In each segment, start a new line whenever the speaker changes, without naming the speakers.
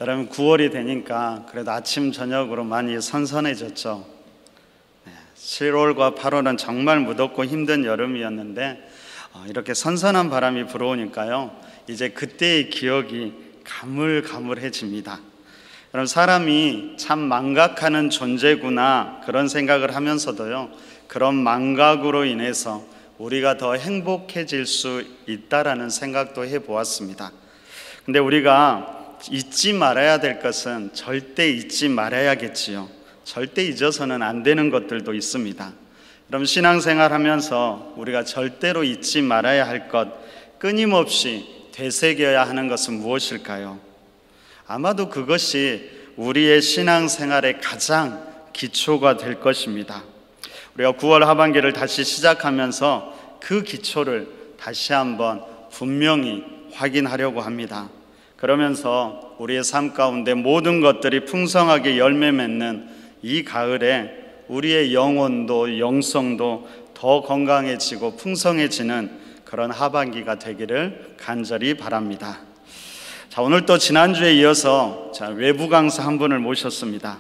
여러분 9월이 되니까 그래도 아침 저녁으로 많이 선선해졌죠. 7월과 8월은 정말 무덥고 힘든 여름이었는데 이렇게 선선한 바람이 불어오니까요, 이제 그때의 기억이 가물가물해집니다. 여러분, 사람이 참 망각하는 존재구나 그런 생각을 하면서도요, 그런 망각으로 인해서 우리가 더 행복해질 수 있다라는 생각도 해보았습니다. 근데 우리가 잊지 말아야 될 것은 절대 잊지 말아야겠지요. 절대 잊어서는 안 되는 것들도 있습니다. 그럼 신앙생활 하면서 우리가 절대로 잊지 말아야 할 것, 끊임없이 되새겨야 하는 것은 무엇일까요? 아마도 그것이 우리의 신앙생활의 가장 기초가 될 것입니다. 우리가 9월 하반기를 다시 시작하면서 그 기초를 다시 한번 분명히 확인하려고 합니다. 그러면서 우리의 삶 가운데 모든 것들이 풍성하게 열매 맺는 이 가을에 우리의 영혼도 영성도 더 건강해지고 풍성해지는 그런 하반기가 되기를 간절히 바랍니다. 자, 오늘 또 지난주에 이어서 외부 강사 한 분을 모셨습니다.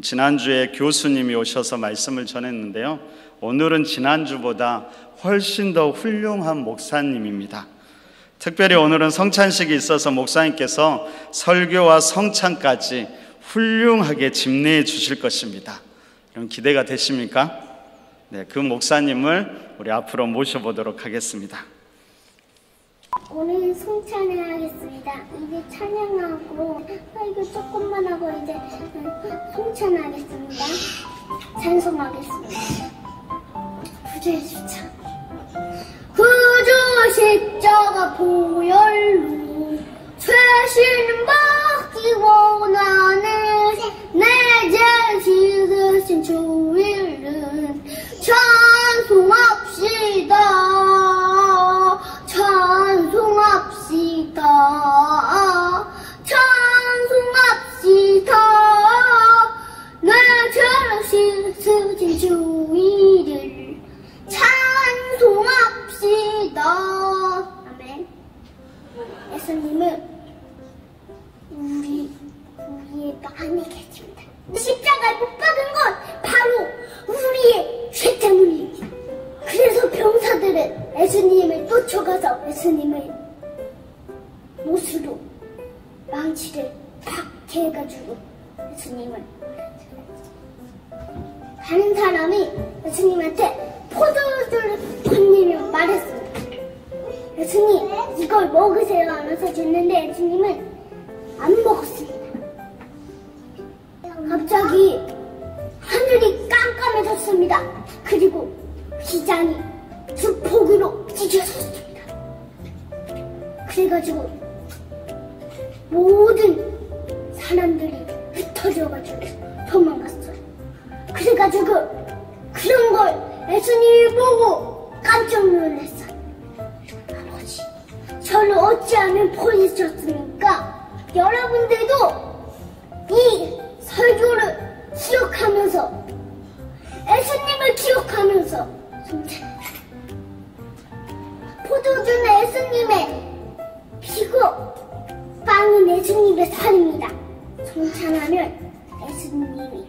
지난주에 교수님이 오셔서 말씀을 전했는데요, 오늘은 지난주보다 훨씬 더 훌륭한 목사님입니다. 특별히 오늘은 성찬식이 있어서 목사님께서 설교와 성찬까지 훌륭하게 집례해 주실 것입니다. 그럼 기대가 되십니까? 네, 그 목사님을 우리 앞으로 모셔보도록 하겠습니다.
오늘 성찬을 하겠습니다. 이제 찬양하고 설교 조금만 하고 이제 성찬하겠습니다. 찬송하겠습니다. 구주의 주차. 구주 십자가 보혈로 죄신 받기 원하는 내 죄 씻으신 주 이름 찬송합시다. 찬송합시다. 찬송합시다. 내 죄를 씻으신 주 이름 찬송합시다. 아멘. 예수님은 우리의 안에 계십니다. 십자가에 못 박은 건 바로 우리의 죄 때문입니다. 그래서 병사들은 예수님을 쫓아가서 예수님을 못으로 망치를 팍 해가지고 예수님을, 다른 사람이 예수님한테 포도주를 건네며 말했습니다. 예수님, 이걸 먹으세요 하면서 줬는데 예수님은 안 먹었습니다. 갑자기 하늘이 깜깜해졌습니다. 그리고 휘장이 두 폭으로 찢어졌습니다. 그래가지고 모든 사람들이 흩어져가지고 도망갔어요. 그래가지고 그런 걸 예수님이 보고 깜짝 놀랐어요. 아버지, 저를 어찌하면 보내주셨습니까? 여러분들도 이 설교를 기억하면서 예수님을 기억하면서 성찬합시다. 포도주는 예수님의 피고 빵은 예수님의 살입니다. 성찬하면 예수님이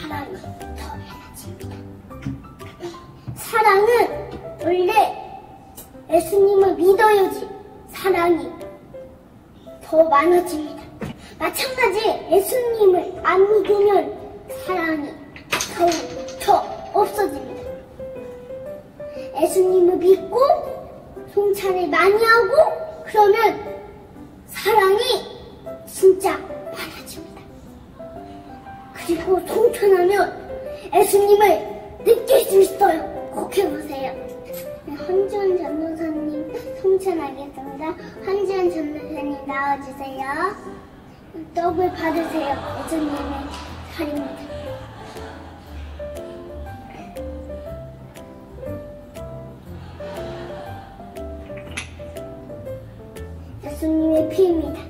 사랑이 더 많아집니다. 사랑은 원래 예수님을 믿어야지 사랑이 더 많아집니다. 마찬가지 예수님을 안 믿으면 사랑이 더 없어집니다. 예수님을 믿고 성찬을 많이 하고 그러면 사랑이 진짜 많아집니다. 그리고 성찬하면 예수님을 느낄 수 있어요. 꼭 해보세요. 한지원 전도사님 성찬하겠습니다. 한지원 전도사님 나와주세요. 떡을 받으세요. 예수님의 살입니다. 예수님의 피입니다.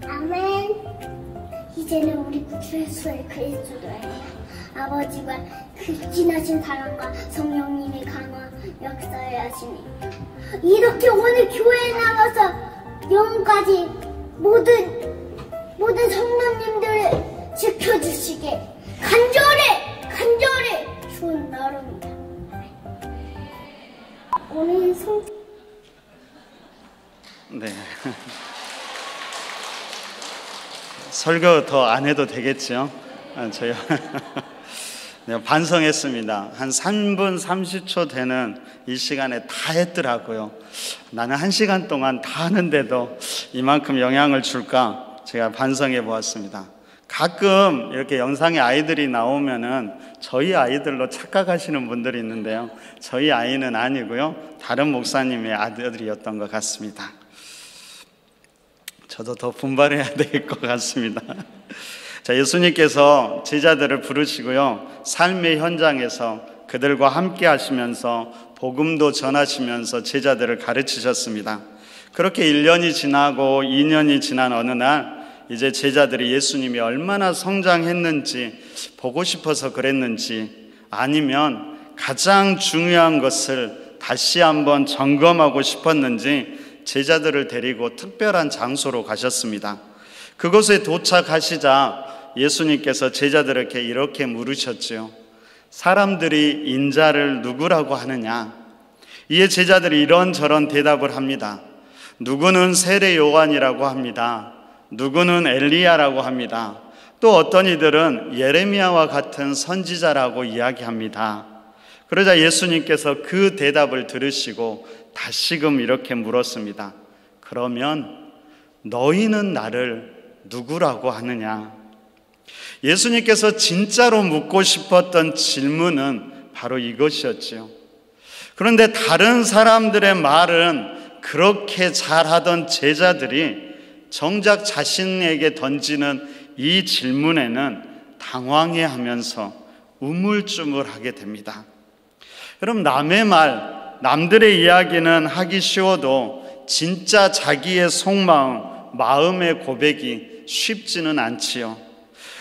아멘. 이제는 우리 구주 예수의 그리스도예요. 아버지와 그 진하신 사랑과 성령님의 강한 역사를 하시니 이렇게 오늘 교회에 나가서 영까지 모든 성도님들을 지켜주시게 간절히 좋은 나름입니다. 오늘
네. 설교 더 안 해도 되겠죠? 저요. 네, 반성했습니다. 한 3분 30초 되는 이 시간에 다 했더라고요. 나는 1시간 동안 다 하는데도 이만큼 영향을 줄까? 제가 반성해 보았습니다. 가끔 이렇게 영상에 아이들이 나오면은 저희 아이들로 착각하시는 분들이 있는데요. 저희 아이는 아니고요. 다른 목사님의 아들이었던 것 같습니다. 저도 더 분발해야 될 것 같습니다. 자, 예수님께서 제자들을 부르시고요. 삶의 현장에서 그들과 함께 하시면서 복음도 전하시면서 제자들을 가르치셨습니다. 그렇게 1년이 지나고 2년이 지난 어느 날 이제 제자들이 예수님이 얼마나 성장했는지 보고 싶어서 그랬는지 아니면 가장 중요한 것을 다시 한번 점검하고 싶었는지 제자들을 데리고 특별한 장소로 가셨습니다. 그곳에 도착하시자 예수님께서 제자들에게 이렇게 물으셨지요. 사람들이 인자를 누구라고 하느냐? 이에 제자들이 이런저런 대답을 합니다. 누구는 세례 요한이라고 합니다. 누구는 엘리야라고 합니다. 또 어떤 이들은 예레미야와 같은 선지자라고 이야기합니다. 그러자 예수님께서 그 대답을 들으시고 다시금 이렇게 물었습니다. 그러면 너희는 나를 누구라고 하느냐? 예수님께서 진짜로 묻고 싶었던 질문은 바로 이것이었지요. 그런데 다른 사람들의 말은 그렇게 잘하던 제자들이 정작 자신에게 던지는 이 질문에는 당황해하면서 우물쭈물하게 됩니다. 여러분, 남의 말, 남들의 이야기는 하기 쉬워도 진짜 자기의 속마음, 마음의 고백이 쉽지는 않지요.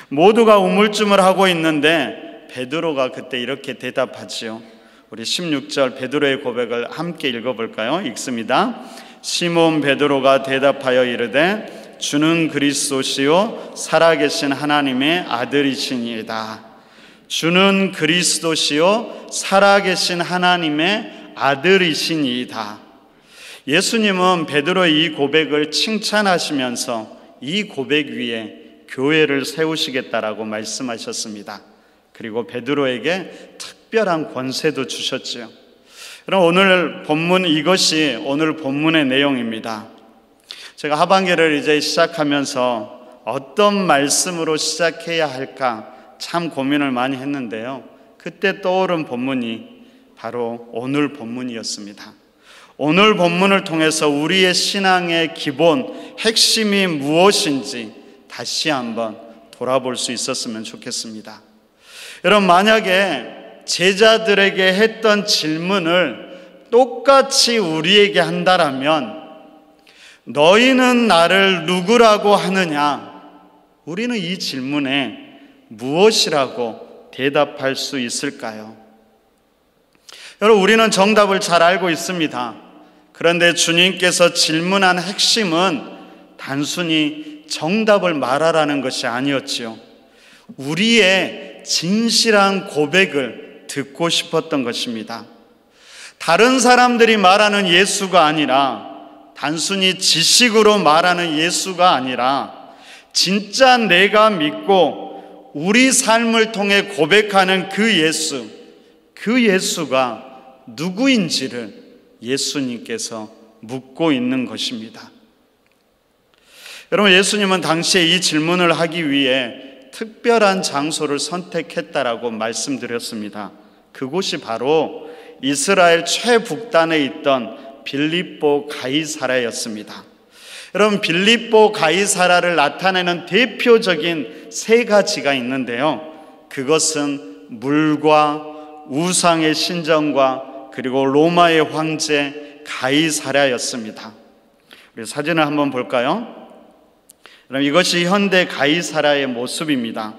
모두가 우물쭈물하고 있는데 베드로가 그때 이렇게 대답하지요. 우리 16절 베드로의 고백을 함께 읽어볼까요? 읽습니다. 시몬 베드로가 대답하여 이르되 주는 그리스도시요 살아계신 하나님의 아들이시니이다. 주는 그리스도시요 살아계신 하나님의 아들이시니이다. 예수님은 베드로의 이 고백을 칭찬하시면서 이 고백 위에 교회를 세우시겠다라고 말씀하셨습니다. 그리고 베드로에게 특별한 권세도 주셨지요. 그럼 오늘 본문, 이것이 오늘 본문의 내용입니다. 제가 하반기를 이제 시작하면서 어떤 말씀으로 시작해야 할까 참 고민을 많이 했는데요. 그때 떠오른 본문이 바로 오늘 본문이었습니다. 오늘 본문을 통해서 우리의 신앙의 기본, 핵심이 무엇인지 다시 한번 돌아볼 수 있었으면 좋겠습니다. 여러분, 만약에 제자들에게 했던 질문을 똑같이 우리에게 한다라면 너희는 나를 누구라고 하느냐? 우리는 이 질문에 무엇이라고 대답할 수 있을까요? 여러분, 우리는 정답을 잘 알고 있습니다. 그런데 주님께서 질문한 핵심은 단순히 정답을 말하라는 것이 아니었지요. 우리의 진실한 고백을 듣고 싶었던 것입니다. 다른 사람들이 말하는 예수가 아니라, 단순히 지식으로 말하는 예수가 아니라, 진짜 내가 믿고 우리 삶을 통해 고백하는 그 예수, 그 예수가 누구인지를 예수님께서 묻고 있는 것입니다. 여러분, 예수님은 당시에 이 질문을 하기 위해 특별한 장소를 선택했다라고 말씀드렸습니다. 그곳이 바로 이스라엘 최북단에 있던 빌립보 가이사랴였습니다. 여러분, 빌립보 가이사랴를 나타내는 대표적인 세 가지가 있는데요. 그것은 물과 우상의 신전과 그리고 로마의 황제 가이사랴였습니다. 우리 사진을 한번 볼까요? 그럼 이것이 현대 가이사랴의 모습입니다.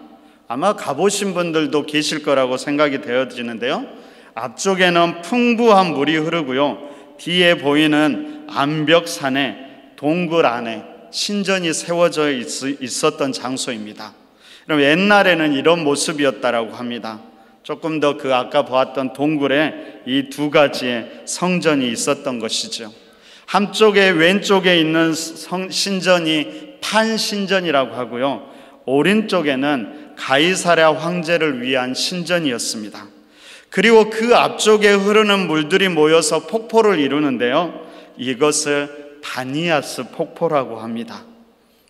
아마 가보신 분들도 계실 거라고 생각이 되어지는데요. 앞쪽에는 풍부한 물이 흐르고요. 뒤에 보이는 암벽산에 동굴 안에 신전이 세워져 있었던 장소입니다. 그럼 옛날에는 이런 모습이었다라고 합니다. 조금 더 그 아까 보았던 동굴에 이 두 가지의 성전이 있었던 것이죠. 한쪽에 왼쪽에 있는 신전이 판신전이라고 하고요. 오른쪽에는 가이사랴 황제를 위한 신전이었습니다. 그리고 그 앞쪽에 흐르는 물들이 모여서 폭포를 이루는데요. 이것을 다니아스 폭포라고 합니다.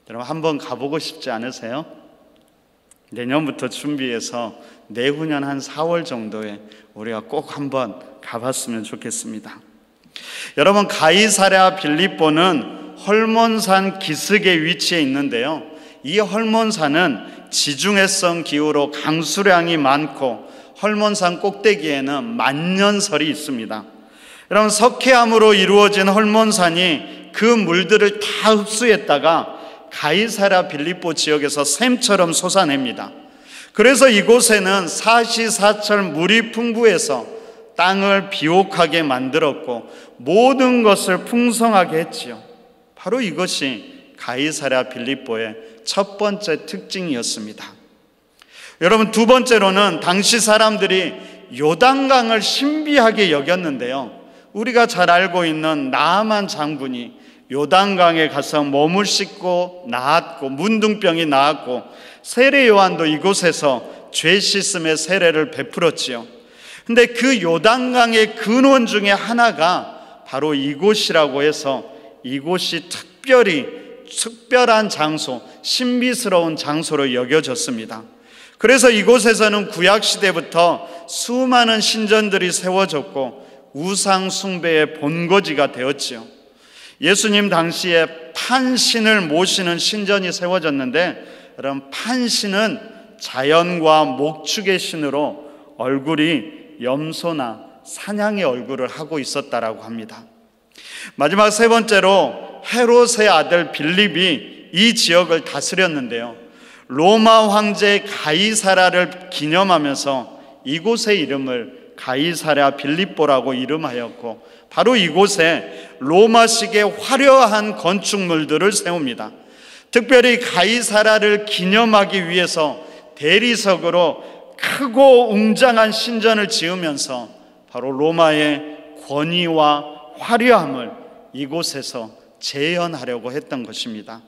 여러분 한번 가보고 싶지 않으세요? 내년부터 준비해서 내후년 한 4월 정도에 우리가 꼭 한번 가봤으면 좋겠습니다. 여러분 가이사랴 빌립보는 헐몬산 기슭에 위치해 있는데요. 이 헐몬산은 지중해성 기후로 강수량이 많고 헐몬산 꼭대기에는 만년설이 있습니다. 여러분 석회암으로 이루어진 헐몬산이 그 물들을 다 흡수했다가 가이사랴 빌립보 지역에서 샘처럼 솟아냅니다. 그래서 이곳에는 사시사철 물이 풍부해서 땅을 비옥하게 만들었고 모든 것을 풍성하게 했지요. 바로 이것이 가이사랴 빌립보의 첫 번째 특징이었습니다. 여러분 두 번째로는 당시 사람들이 요단강을 신비하게 여겼는데요. 우리가 잘 알고 있는 나아만 장군이 요단강에 가서 몸을 씻고 나았고 문둥병이 나았고 세례 요한도 이곳에서 죄 씻음의 세례를 베풀었지요. 근데 그 요단강의 근원 중에 하나가 바로 이곳이라고 해서 이곳이 특별한 장소, 신비스러운 장소로 여겨졌습니다. 그래서 이곳에서는 구약시대부터 수많은 신전들이 세워졌고 우상 숭배의 본거지가 되었지요. 예수님 당시에 판신을 모시는 신전이 세워졌는데 여러분 판신은 자연과 목축의 신으로 얼굴이 염소나 사냥의 얼굴을 하고 있었다라고 합니다. 마지막 세 번째로 헤롯의 아들 빌립이 이 지역을 다스렸는데요. 로마 황제 가이사랴를 기념하면서 이곳의 이름을 가이사랴 빌립보라고 이름하였고 바로 이곳에 로마식의 화려한 건축물들을 세웁니다. 특별히 가이사랴를 기념하기 위해서 대리석으로 크고 웅장한 신전을 지으면서 바로 로마의 권위와 화려함을 이곳에서 재현하려고 했던 것입니다.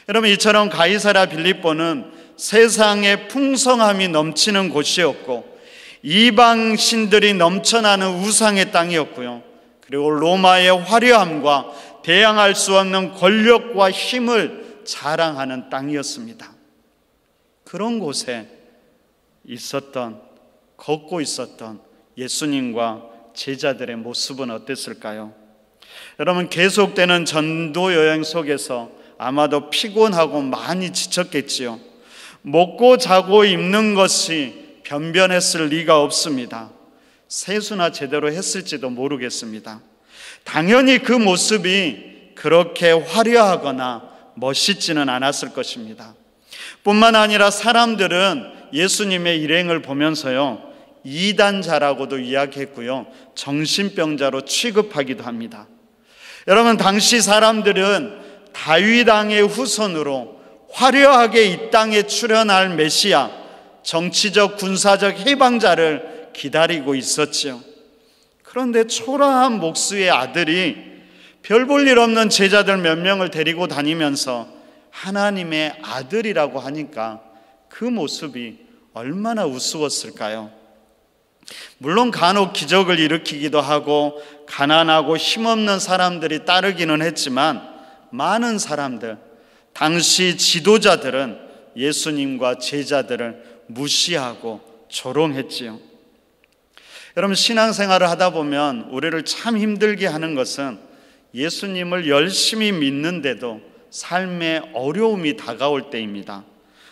여러분 이처럼 가이사랴 빌립보는 세상의 풍성함이 넘치는 곳이었고 이방 신들이 넘쳐나는 우상의 땅이었고요. 그리고 로마의 화려함과 대항할 수 없는 권력과 힘을 자랑하는 땅이었습니다. 그런 곳에 걷고 있었던 예수님과 제자들의 모습은 어땠을까요? 여러분 계속되는 전도 여행 속에서 아마도 피곤하고 많이 지쳤겠지요. 먹고 자고 입는 것이 변변했을 리가 없습니다. 세수나 제대로 했을지도 모르겠습니다. 당연히 그 모습이 그렇게 화려하거나 멋있지는 않았을 것입니다. 뿐만 아니라 사람들은 예수님의 일행을 보면서요 이단자라고도 이야기했고요 정신병자로 취급하기도 합니다. 여러분 당시 사람들은 다윗 왕의 후손으로 화려하게 이 땅에 출현할 메시아, 정치적 군사적 해방자를 기다리고 있었지요. 그런데 초라한 목수의 아들이 별 볼 일 없는 제자들 몇 명을 데리고 다니면서 하나님의 아들이라고 하니까 그 모습이 얼마나 우스웠을까요? 물론 간혹 기적을 일으키기도 하고 가난하고 힘없는 사람들이 따르기는 했지만 많은 사람들, 당시 지도자들은 예수님과 제자들을 무시하고 조롱했지요. 여러분 신앙생활을 하다 보면 우리를 참 힘들게 하는 것은 예수님을 열심히 믿는데도 삶에 어려움이 다가올 때입니다.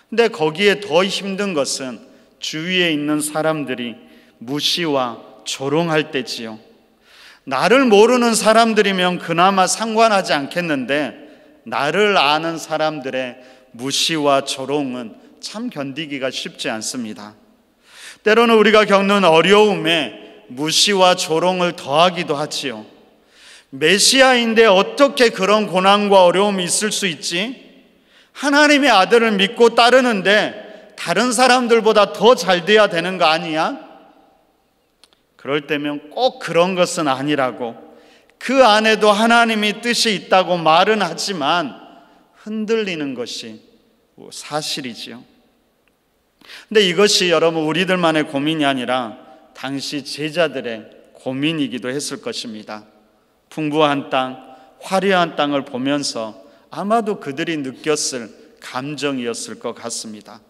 근데 거기에 더 힘든 것은 주위에 있는 사람들이 무시와 조롱할 때지요. 나를 모르는 사람들이면 그나마 상관하지 않겠는데 나를 아는 사람들의 무시와 조롱은 참 견디기가 쉽지 않습니다. 때로는 우리가 겪는 어려움에 무시와 조롱을 더하기도 하지요. 메시아인데 어떻게 그런 고난과 어려움이 있을 수 있지? 하나님의 아들을 믿고 따르는데 다른 사람들보다 더 잘 돼야 되는 거 아니야? 그럴 때면 꼭 그런 것은 아니라고, 그 안에도 하나님의 뜻이 있다고 말은 하지만 흔들리는 것이 사실이지요. 근데 이것이 여러분 우리들만의 고민이 아니라 당시 제자들의 고민이기도 했을 것입니다. 풍부한 땅, 화려한 땅을 보면서 아마도 그들이 느꼈을 감정이었을 것 같습니다.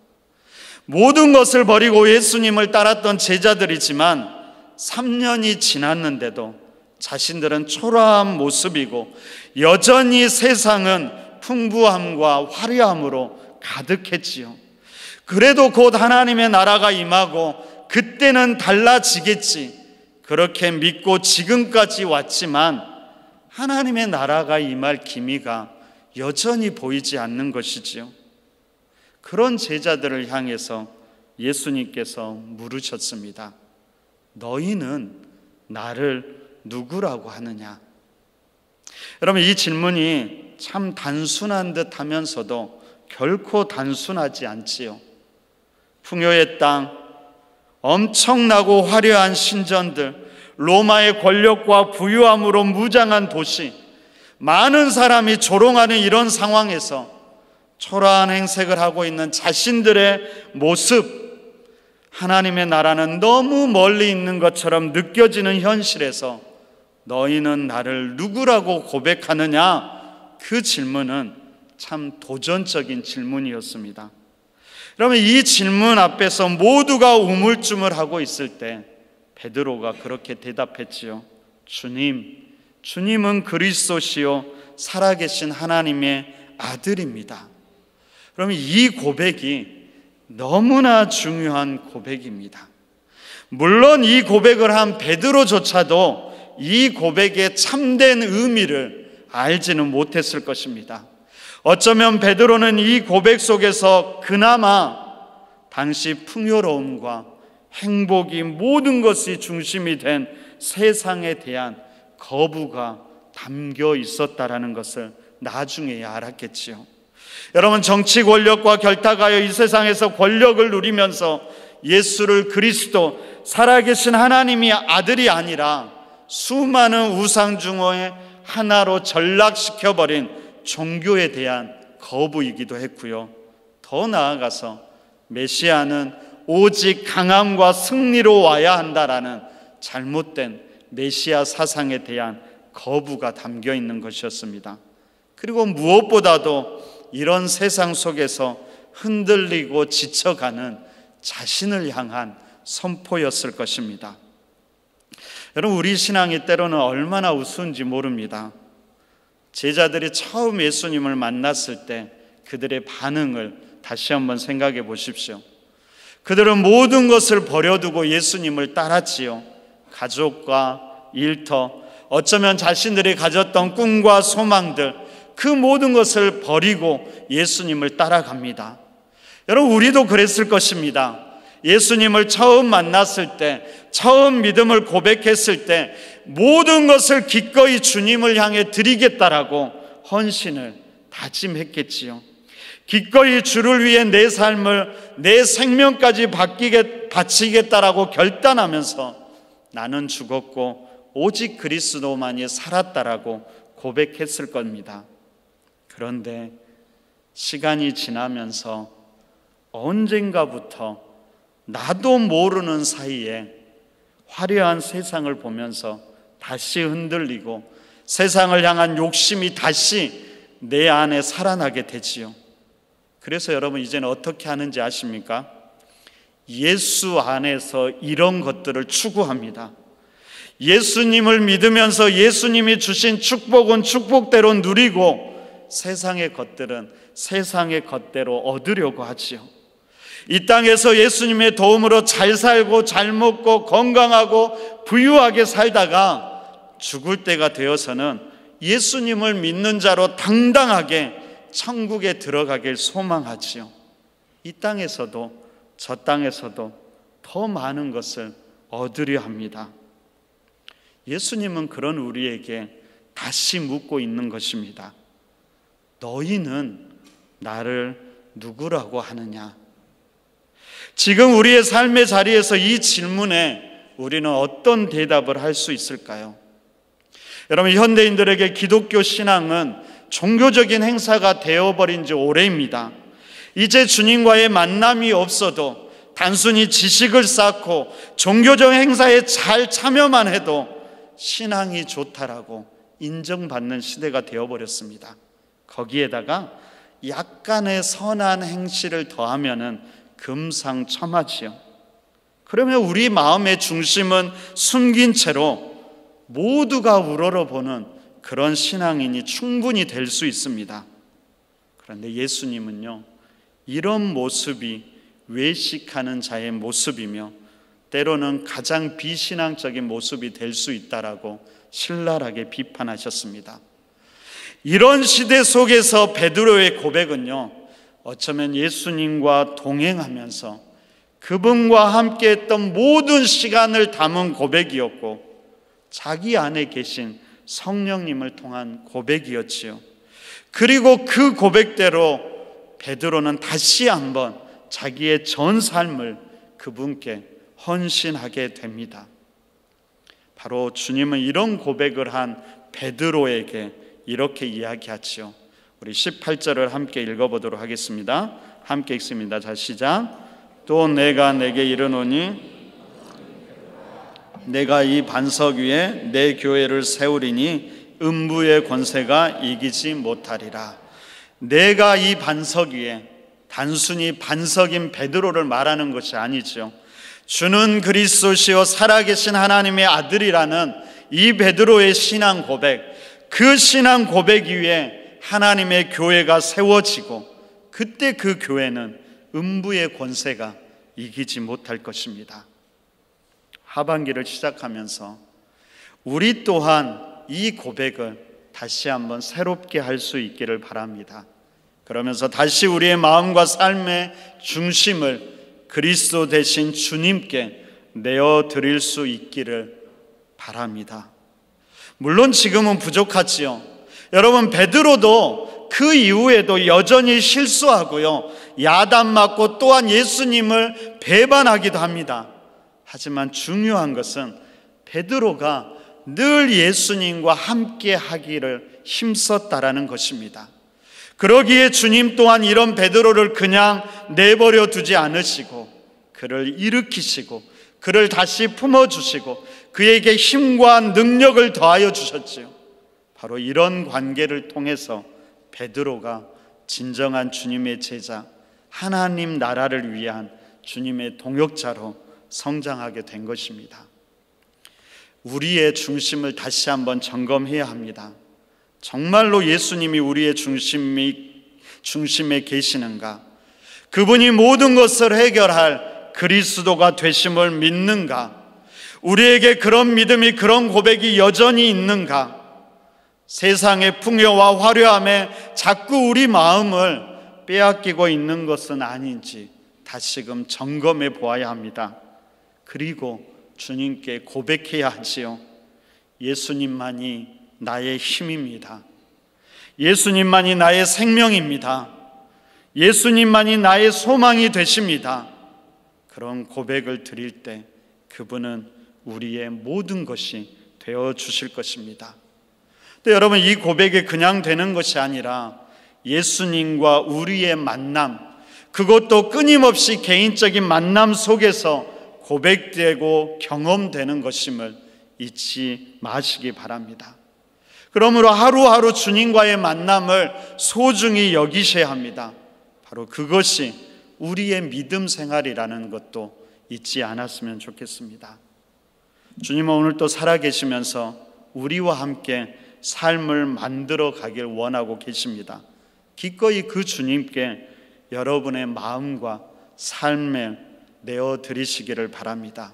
모든 것을 버리고 예수님을 따랐던 제자들이지만 3년이 지났는데도 자신들은 초라한 모습이고 여전히 세상은 풍부함과 화려함으로 가득했지요. 그래도 곧 하나님의 나라가 임하고 그때는 달라지겠지, 그렇게 믿고 지금까지 왔지만 하나님의 나라가 임할 기미가 여전히 보이지 않는 것이지요. 그런 제자들을 향해서 예수님께서 물으셨습니다. 너희는 나를 누구라고 하느냐? 여러분, 이 질문이 참 단순한 듯 하면서도 결코 단순하지 않지요. 풍요의 땅, 엄청나고 화려한 신전들, 로마의 권력과 부유함으로 무장한 도시, 많은 사람이 조롱하는 이런 상황에서 초라한 행색을 하고 있는 자신들의 모습, 하나님의 나라는 너무 멀리 있는 것처럼 느껴지는 현실에서 너희는 나를 누구라고 고백하느냐? 그 질문은 참 도전적인 질문이었습니다. 그러면 이 질문 앞에서 모두가 우물쭈물하고 있을 때 베드로가 그렇게 대답했지요. 주님은 그리스도시요 살아계신 하나님의 아들입니다. 그러면 이 고백이 너무나 중요한 고백입니다. 물론 이 고백을 한 베드로조차도 이 고백의 참된 의미를 알지는 못했을 것입니다. 어쩌면 베드로는 이 고백 속에서 그나마 당시 풍요로움과 행복이 모든 것이 중심이 된 세상에 대한 거부가 담겨 있었다라는 것을 나중에야 알았겠지요. 여러분, 정치 권력과 결탁하여 이 세상에서 권력을 누리면서 예수를 그리스도, 살아계신 하나님이 아들이 아니라 수많은 우상중의 하나로 전락시켜버린 종교에 대한 거부이기도 했고요. 더 나아가서 메시아는 오직 강함과 승리로 와야 한다라는 잘못된 메시아 사상에 대한 거부가 담겨 있는 것이었습니다. 그리고 무엇보다도 이런 세상 속에서 흔들리고 지쳐가는 자신을 향한 선포였을 것입니다. 여러분, 우리 신앙이 때로는 얼마나 우스운지 모릅니다. 제자들이 처음 예수님을 만났을 때 그들의 반응을 다시 한번 생각해 보십시오. 그들은 모든 것을 버려두고 예수님을 따랐지요. 가족과 일터, 어쩌면 자신들이 가졌던 꿈과 소망들, 그 모든 것을 버리고 예수님을 따라갑니다. 여러분, 우리도 그랬을 것입니다. 예수님을 처음 만났을 때, 처음 믿음을 고백했을 때 모든 것을 기꺼이 주님을 향해 드리겠다라고 헌신을 다짐했겠지요. 기꺼이 주를 위해 내 삶을, 내 생명까지 바치겠다라고 결단하면서 나는 죽었고 오직 그리스도만이 살았다라고 고백했을 겁니다. 그런데 시간이 지나면서 언젠가부터 나도 모르는 사이에 화려한 세상을 보면서 다시 흔들리고 세상을 향한 욕심이 다시 내 안에 살아나게 되지요. 그래서 여러분, 이제는 어떻게 하는지 아십니까? 예수 안에서 이런 것들을 추구합니다. 예수님을 믿으면서 예수님이 주신 축복은 축복대로 누리고 세상의 것들은 세상의 것대로 얻으려고 하지요. 이 땅에서 예수님의 도움으로 잘 살고 잘 먹고 건강하고 부유하게 살다가 죽을 때가 되어서는 예수님을 믿는 자로 당당하게 천국에 들어가길 소망하지요. 이 땅에서도 저 땅에서도 더 많은 것을 얻으려 합니다. 예수님은 그런 우리에게 다시 묻고 있는 것입니다. 너희는 나를 누구라고 하느냐? 지금 우리의 삶의 자리에서 이 질문에 우리는 어떤 대답을 할 수 있을까요? 여러분, 현대인들에게 기독교 신앙은 종교적인 행사가 되어버린 지 오래입니다. 이제 주님과의 만남이 없어도 단순히 지식을 쌓고 종교적 행사에 잘 참여만 해도 신앙이 좋다라고 인정받는 시대가 되어버렸습니다. 거기에다가 약간의 선한 행실을 더하면은 금상첨화지요. 그러면 우리 마음의 중심은 숨긴 채로 모두가 우러러보는 그런 신앙인이 충분히 될 수 있습니다. 그런데 예수님은요, 이런 모습이 외식하는 자의 모습이며 때로는 가장 비신앙적인 모습이 될 수 있다라고 신랄하게 비판하셨습니다. 이런 시대 속에서 베드로의 고백은요, 어쩌면 예수님과 동행하면서 그분과 함께 했던 모든 시간을 담은 고백이었고 자기 안에 계신 성령님을 통한 고백이었지요. 그리고 그 고백대로 베드로는 다시 한번 자기의 전 삶을 그분께 헌신하게 됩니다. 바로 주님은 이런 고백을 한 베드로에게 이렇게 이야기하지요. 우리 18절을 함께 읽어보도록 하겠습니다. 함께 읽습니다. 자, 시작. 또 내가 내게 이르노니 내가 이 반석 위에 내 교회를 세우리니 음부의 권세가 이기지 못하리라. 내가 이 반석 위에, 단순히 반석인 베드로를 말하는 것이 아니죠. 주는 그리스도시요 살아계신 하나님의 아들이라는 이 베드로의 신앙 고백, 그 신앙 고백 위에 하나님의 교회가 세워지고 그때 그 교회는 음부의 권세가 이기지 못할 것입니다. 하반기를 시작하면서 우리 또한 이 고백을 다시 한번 새롭게 할 수 있기를 바랍니다. 그러면서 다시 우리의 마음과 삶의 중심을 그리스도 대신 주님께 내어드릴 수 있기를 바랍니다. 물론 지금은 부족하지요. 여러분, 베드로도 그 이후에도 여전히 실수하고요, 야단 맞고 또한 예수님을 배반하기도 합니다. 하지만 중요한 것은 베드로가 늘 예수님과 함께 하기를 힘썼다라는 것입니다. 그러기에 주님 또한 이런 베드로를 그냥 내버려 두지 않으시고 그를 일으키시고 그를 다시 품어주시고 그에게 힘과 능력을 더하여 주셨지요. 바로 이런 관계를 통해서 베드로가 진정한 주님의 제자, 하나님 나라를 위한 주님의 동역자로 성장하게 된 것입니다. 우리의 중심을 다시 한번 점검해야 합니다. 정말로 예수님이 우리의 중심에 계시는가? 그분이 모든 것을 해결할 그리스도가 되심을 믿는가? 우리에게 그런 믿음이, 그런 고백이 여전히 있는가? 세상의 풍요와 화려함에 자꾸 우리 마음을 빼앗기고 있는 것은 아닌지 다시금 점검해 보아야 합니다. 그리고 주님께 고백해야 하지요. 예수님만이 나의 힘입니다. 예수님만이 나의 생명입니다. 예수님만이 나의 소망이 되십니다. 그런 고백을 드릴 때 그분은 우리의 모든 것이 되어 주실 것입니다. 근데 여러분, 이 고백이 그냥 되는 것이 아니라 예수님과 우리의 만남, 그것도 끊임없이 개인적인 만남 속에서 고백되고 경험되는 것임을 잊지 마시기 바랍니다. 그러므로 하루하루 주님과의 만남을 소중히 여기셔야 합니다. 바로 그것이 우리의 믿음 생활이라는 것도 잊지 않았으면 좋겠습니다. 주님은 오늘 또 살아계시면서 우리와 함께 삶을 만들어 가길 원하고 계십니다. 기꺼이 그 주님께 여러분의 마음과 삶을 내어드리시기를 바랍니다.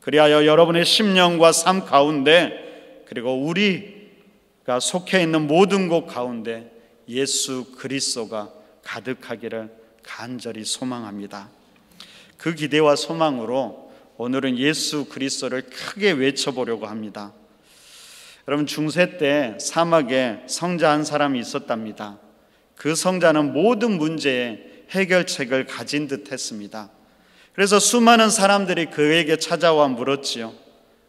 그리하여 여러분의 심령과 삶 가운데, 그리고 우리가 속해 있는 모든 곳 가운데 예수 그리스도가 가득하기를 간절히 소망합니다. 그 기대와 소망으로 오늘은 예수 그리스도를 크게 외쳐보려고 합니다. 여러분, 중세 때 사막에 성자 한 사람이 있었답니다. 그 성자는 모든 문제의 해결책을 가진 듯 했습니다. 그래서 수많은 사람들이 그에게 찾아와 물었지요.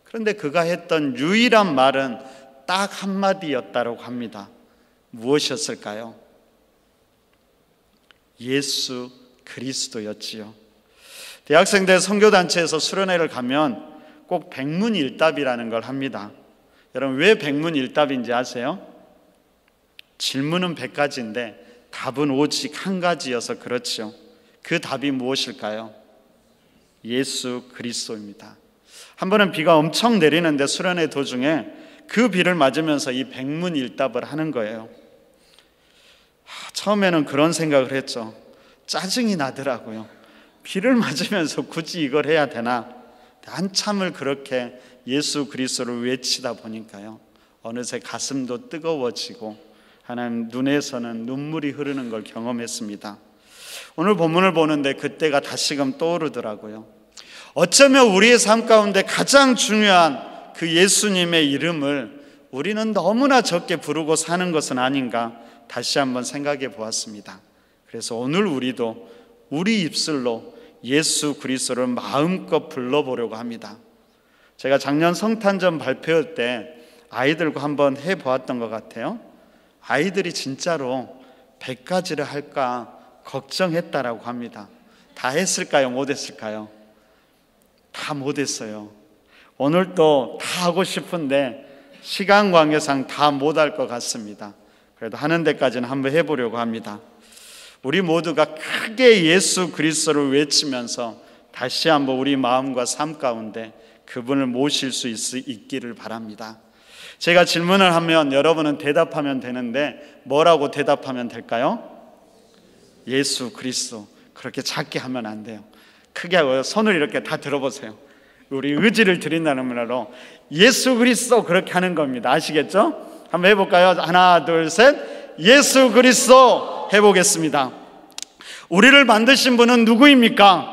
그런데 그가 했던 유일한 말은 딱 한마디였다고 합니다. 무엇이었을까요? 예수 그리스도였지요. 대학생들 선교단체에서 수련회를 가면 꼭 백문일답이라는 걸 합니다. 여러분, 왜 백문일답인지 아세요? 질문은 100가지인데 답은 오직 한 가지여서 그렇죠. 그 답이 무엇일까요? 예수 그리스도입니다. 한 번은 비가 엄청 내리는데 수련회 도중에 그 비를 맞으면서 이 백문일답을 하는 거예요. 처음에는 그런 생각을 했죠. 짜증이 나더라고요. 비를 맞으면서 굳이 이걸 해야 되나? 한참을 그렇게 예수 그리스도를 외치다 보니까요, 어느새 가슴도 뜨거워지고 하나님 눈에서는 눈물이 흐르는 걸 경험했습니다. 오늘 본문을 보는데 그때가 다시금 떠오르더라고요. 어쩌면 우리의 삶 가운데 가장 중요한 그 예수님의 이름을 우리는 너무나 적게 부르고 사는 것은 아닌가 다시 한번 생각해 보았습니다. 그래서 오늘 우리도 우리 입술로 예수 그리스도를 마음껏 불러보려고 합니다. 제가 작년 성탄절 발표할 때 아이들과 한번 해보았던 것 같아요. 아이들이 진짜로 100가지를 할까 걱정했다라고 합니다. 다 했을까요? 못했을까요? 다 못했어요. 오늘도 다 하고 싶은데 시간 관계상 다 못할 것 같습니다. 그래도 하는 데까지는 한번 해보려고 합니다. 우리 모두가 크게 예수 그리스도를 외치면서 다시 한번 우리 마음과 삶 가운데 그분을 모실 수 있기를 바랍니다. 제가 질문을 하면 여러분은 대답하면 되는데 뭐라고 대답하면 될까요? 예수 그리스도. 그렇게 작게 하면 안 돼요. 크게 하고요. 손을 이렇게 다 들어보세요. 우리 의지를 드린다는 말로 예수 그리스도 그렇게 하는 겁니다. 아시겠죠? 한번 해볼까요? 하나, 둘, 셋. 예수 그리스도 해보겠습니다. 우리를 만드신 분은 누구입니까?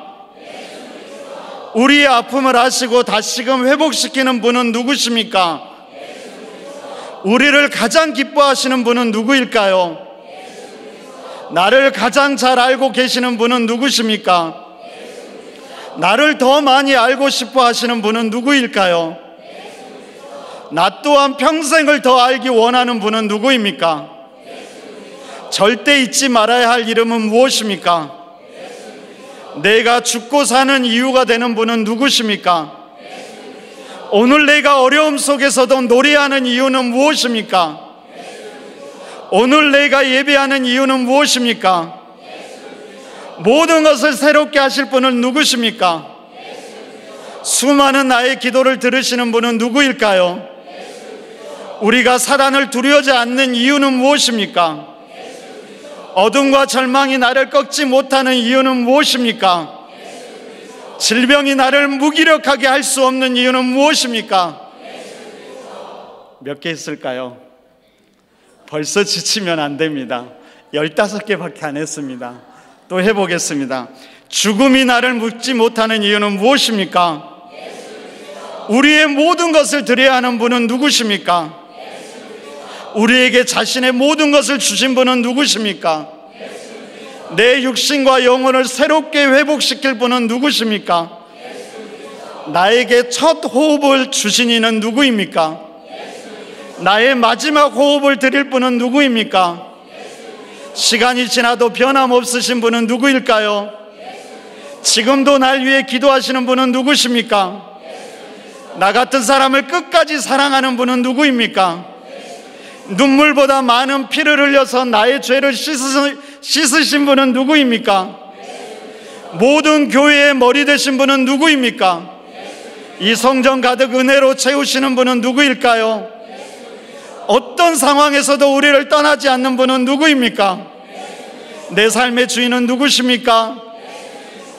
우리의 아픔을 아시고 다시금 회복시키는 분은 누구십니까? 우리를 가장 기뻐하시는 분은 누구일까요? 나를 가장 잘 알고 계시는 분은 누구십니까? 나를 더 많이 알고 싶어 하시는 분은 누구일까요? 나 또한 평생을 더 알기 원하는 분은 누구입니까? 절대 잊지 말아야 할 이름은 무엇입니까? 내가 죽고 사는 이유가 되는 분은 누구십니까? 오늘 내가 어려움 속에서도 노래하는 이유는 무엇입니까? 오늘 내가 예배하는 이유는 무엇입니까? 모든 것을 새롭게 하실 분은 누구십니까? 수많은 나의 기도를 들으시는 분은 누구일까요? 우리가 사단을 두려워하지 않는 이유는 무엇입니까? 어둠과 절망이 나를 꺾지 못하는 이유는 무엇입니까? 질병이 나를 무기력하게 할 수 없는 이유는 무엇입니까? 몇 개 있을까요? 벌써 지치면 안 됩니다. 15개밖에 안 했습니다. 또 해보겠습니다. 죽음이 나를 묶지 못하는 이유는 무엇입니까? 우리의 모든 것을 드려야 하는 분은 누구십니까? 우리에게 자신의 모든 것을 주신 분은 누구십니까? 내 육신과 영혼을 새롭게 회복시킬 분은 누구십니까? 나에게 첫 호흡을 주신 이는 누구입니까? 나의 마지막 호흡을 드릴 분은 누구입니까? 시간이 지나도 변함없으신 분은 누구일까요? 지금도 날 위해 기도하시는 분은 누구십니까? 나 같은 사람을 끝까지 사랑하는 분은 누구입니까? 눈물보다 많은 피를 흘려서 나의 죄를 씻으신 분은 누구입니까? 모든 교회의 머리 되신 분은 누구입니까? 이 성전 가득 은혜로 채우시는 분은 누구일까요? 어떤 상황에서도 우리를 떠나지 않는 분은 누구입니까? 내 삶의 주인은 누구십니까?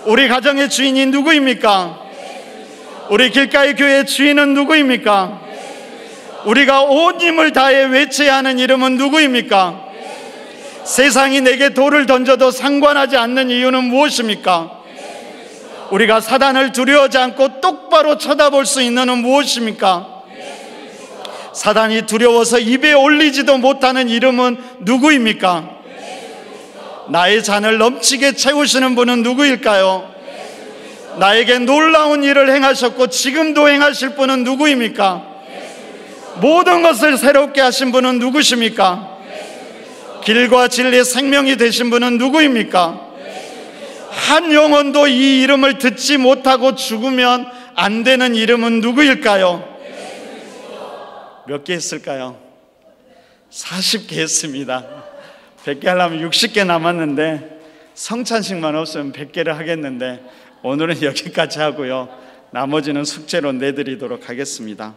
우리 가정의 주인이 누구입니까? 우리 길가의 교회의 주인은 누구입니까? 우리가 온 힘을 다해 외쳐야 하는 이름은 누구입니까? 세상이 내게 돌을 던져도 상관하지 않는 이유는 무엇입니까? 우리가 사단을 두려워하지 않고 똑바로 쳐다볼 수 있는 이유는 무엇입니까? 사단이 두려워서 입에 올리지도 못하는 이름은 누구입니까? 나의 잔을 넘치게 채우시는 분은 누구일까요? 나에게 놀라운 일을 행하셨고 지금도 행하실 분은 누구입니까? 모든 것을 새롭게 하신 분은 누구십니까? 길과 진리 생명이 되신 분은 누구입니까? 한 영혼도 이 이름을 듣지 못하고 죽으면 안 되는 이름은 누구일까요? 몇 개 했을까요? 40개 했습니다. 100개 하려면 60개 남았는데 성찬식만 없으면 100개를 하겠는데 오늘은 여기까지 하고요. 나머지는 숙제로 내드리도록 하겠습니다.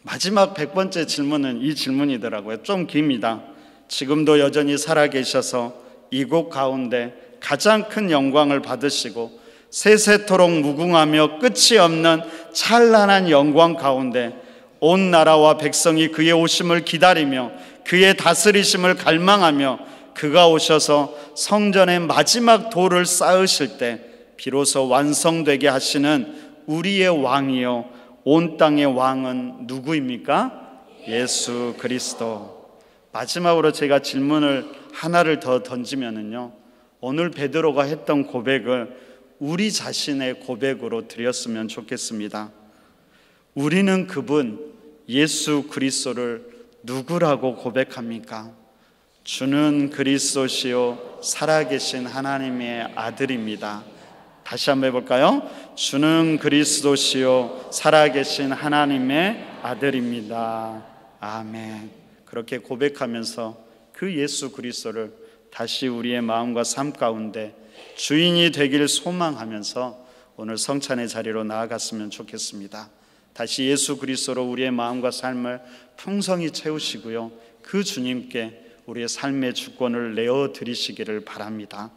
마지막 100번째 질문은 이 질문이더라고요. 좀 깁니다. 지금도 여전히 살아계셔서 이곳 가운데 가장 큰 영광을 받으시고 세세토록 무궁하며 끝이 없는 찬란한 영광 가운데 온 나라와 백성이 그의 오심을 기다리며 그의 다스리심을 갈망하며 그가 오셔서 성전의 마지막 돌을 쌓으실 때 비로소 완성되게 하시는 우리의 왕이요 온 땅의 왕은 누구입니까? 예수 그리스도. 마지막으로 제가 질문을 하나를 더 던지면은요, 오늘 베드로가 했던 고백을 우리 자신의 고백으로 드렸으면 좋겠습니다. 우리는 그분 예수 그리스도를 누구라고 고백합니까? 주는 그리스도시요 살아계신 하나님의 아들입니다. 다시 한번 해볼까요? 주는 그리스도시요 살아계신 하나님의 아들입니다. 아멘. 그렇게 고백하면서 그 예수 그리스도를 다시 우리의 마음과 삶 가운데 주인이 되길 소망하면서 오늘 성찬의 자리로 나아갔으면 좋겠습니다. 다시 예수 그리스도로 우리의 마음과 삶을 풍성히 채우시고요, 그 주님께 우리의 삶의 주권을 내어드리시기를 바랍니다.